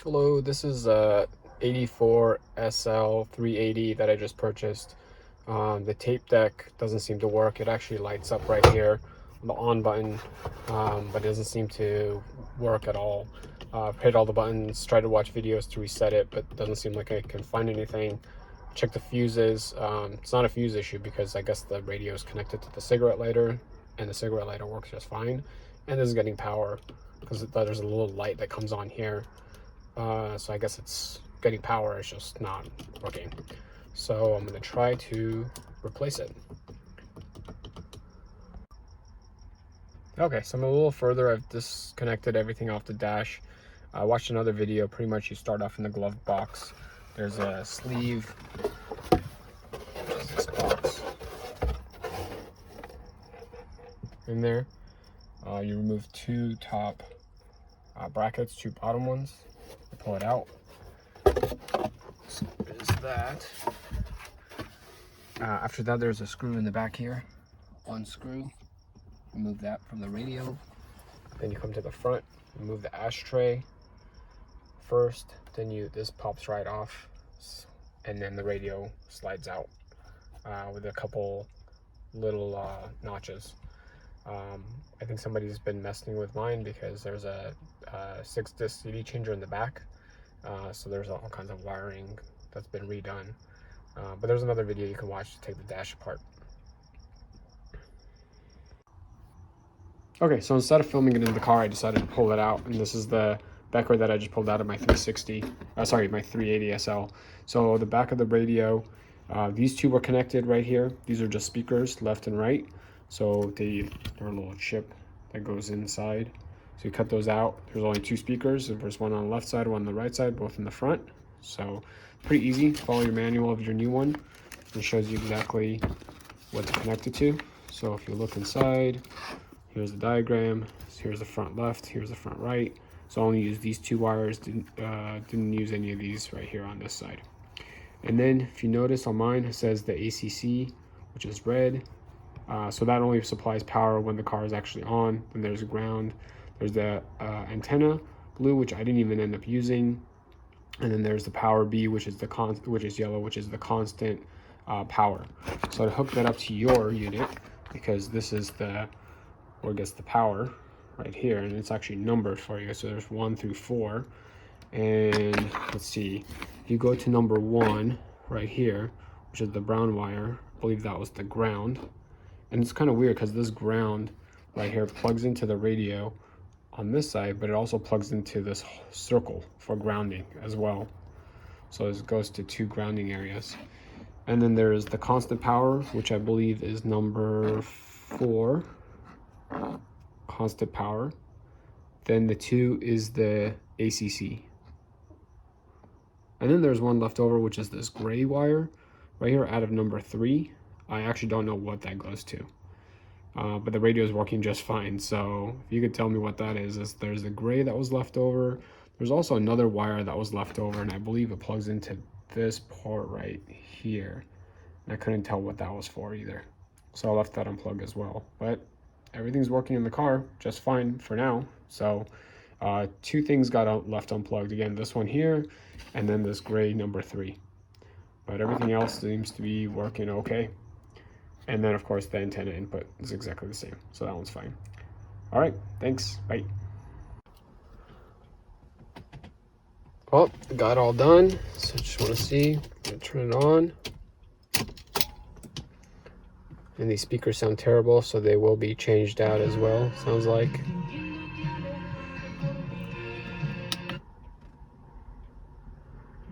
Hello, this is 84 SL 380 that I just purchased. The tape deck doesn't seem to work. It actually lights up right here on the on button, but it doesn't seem to work at all. I've hit all the buttons, tried to watch videos to reset it, but it doesn't seem like I can find anything. Check the fuses. It's not a fuse issue because I guess the radio is connected to the cigarette lighter, and the cigarette lighter works just fine. And this is getting power because there's a little light that comes on here. So I guess it's getting power, it's just not working. So I'm going to try to replace it. Okay, so I'm a little further. I've disconnected everything off the dash. I watched another video. Pretty much you start off in the glove box. There's a sleeve. There's this box in there. You remove two top brackets, two bottom ones. You pull it out. So there's that. After that, there's a screw in the back here. One screw. Remove that from the radio. Then you come to the front. Remove the ashtray first. Then this pops right off, and then the radio slides out with a couple little notches. I think somebody's been messing with mine because there's a 6-disc CD changer in the back. So there's all kinds of wiring that's been redone. But there's another video you can watch to take the dash apart. Okay, so instead of filming it in the car, I decided to pull it out. And this is the Becker that I just pulled out of my 360. Sorry, my 380 SL. So the back of the radio, these two were connected right here. These are just speakers, left and right. So they're a little chip that goes inside. So you cut those out. There's only two speakers. There's one on the left side, one on the right side, both in the front. So pretty easy. Follow your manual of your new one. It shows you exactly what to connect it to. So if you look inside, here's the diagram. So here's the front left, here's the front right. So I only used these two wires, didn't use any of these right here on this side. And then if you notice on mine, it says the ACC, which is red. So that only supplies power when the car is actually on. Then there's ground. There's the antenna, blue, which I didn't even end up using. And then there's the power B, which is yellow, which is the constant power. So to hook that up to your unit, because this is where it gets the power right here, and it's actually numbered for you. So there's 1 through 4. And let's see, you go to number 1 right here, which is the brown wire. I believe that was the ground. And it's kind of weird because this ground right here plugs into the radio on this side, but it also plugs into this circle for grounding as well. So it goes to 2 grounding areas. And then there's the constant power, which I believe is number 4, constant power. Then the 2 is the ACC. And then there's one left over, which is this gray wire right here out of number 3. I actually don't know what that goes to. But the radio is working just fine. So if you could tell me what that is there's the gray that was left over. There's also another wire that was left over, and I believe it plugs into this port right here. And I couldn't tell what that was for either. So I left that unplugged as well. But everything's working in the car just fine for now. So 2 things got left unplugged. Again, this one here, and then this gray number 3. But everything else seems to be working okay. And then, of course, the antenna input is exactly the same. So that one's fine. All right, thanks. Bye. Well, got it all done. So just want to see. I'm going to turn it on. And these speakers sound terrible, so they will be changed out as well, sounds like.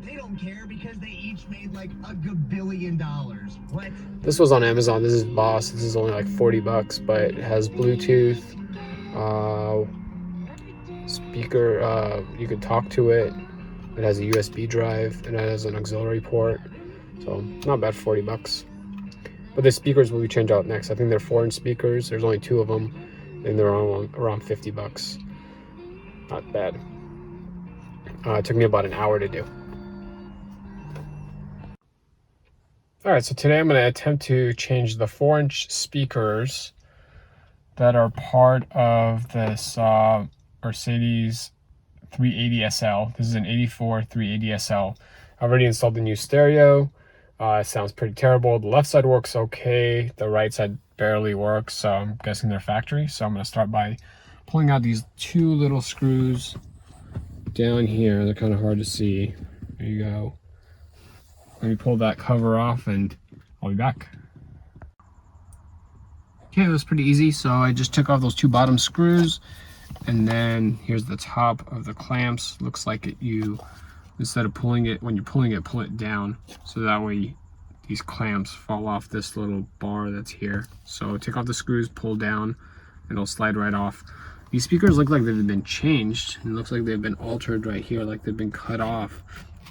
They don't care because they each made like $1 billion. What? This was on Amazon. This is Boss. This is only like 40 bucks, but it has Bluetooth, speaker, you could talk to it. It has a USB drive, and it has an auxiliary port. So not bad, 40 bucks. But the speakers will be changed out next. I think they're 4-inch speakers. There's only 2 of them, and they're around 50 bucks. Not bad. It took me about an hour to do. All right, so today I'm going to attempt to change the 4-inch speakers that are part of this Mercedes 380SL. This is an 84 380SL. I already installed the new stereo. It sounds pretty terrible. The left side works okay. The right side barely works, so I'm guessing they're factory. So I'm going to start by pulling out these two little screws down here. They're kind of hard to see. There you go. Let me pull that cover off and I'll be back. Okay, it was pretty easy. So I just took off those two bottom screws, and then here's the top of the clamps. Looks like you, instead of pulling it, when you're pulling it, pull it down, so that way these clamps fall off this little bar that's here. So take off the screws, pull down, and it'll slide right off. These speakers look like they've been changed. It looks like they've been altered right here, like they've been cut off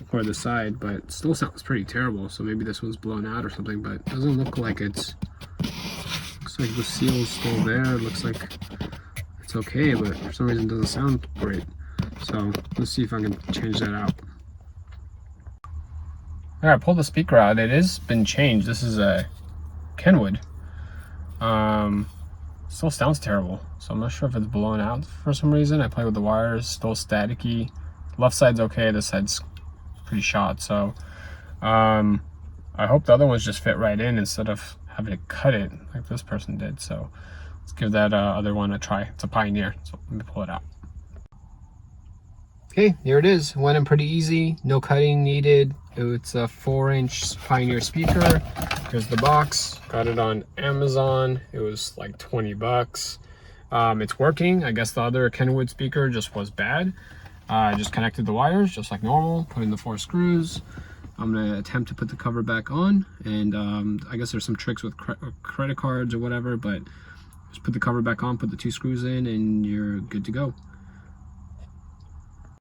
for the side, but it still sounds pretty terrible. So maybe this one's blown out or something, but it doesn't look like it's, looks like the seal is still there. It looks like it's okay, but for some reason it doesn't sound great. So let's see if I can change that out. All right, pull the speaker out. It has been changed. This is a Kenwood. Still sounds terrible, so I'm not sure if it's blown out for some reason. I play with the wires, still staticky. Left side's okay, this side's pretty shot. So I hope the other ones just fit right in instead of having to cut it like this person did. So let's give that other one a try. It's a Pioneer, so let me pull it out. Okay, here it is. Went in pretty easy, no cutting needed. It's a 4-inch Pioneer speaker. Here's the box. Got it on Amazon. It was like 20 bucks. It's working. I guess the other Kenwood speaker just was bad. I just connected the wires just like normal, put in the 4 screws. I'm gonna attempt to put the cover back on, and I guess there's some tricks with credit cards or whatever, but just put the cover back on, put the 2 screws in, and you're good to go.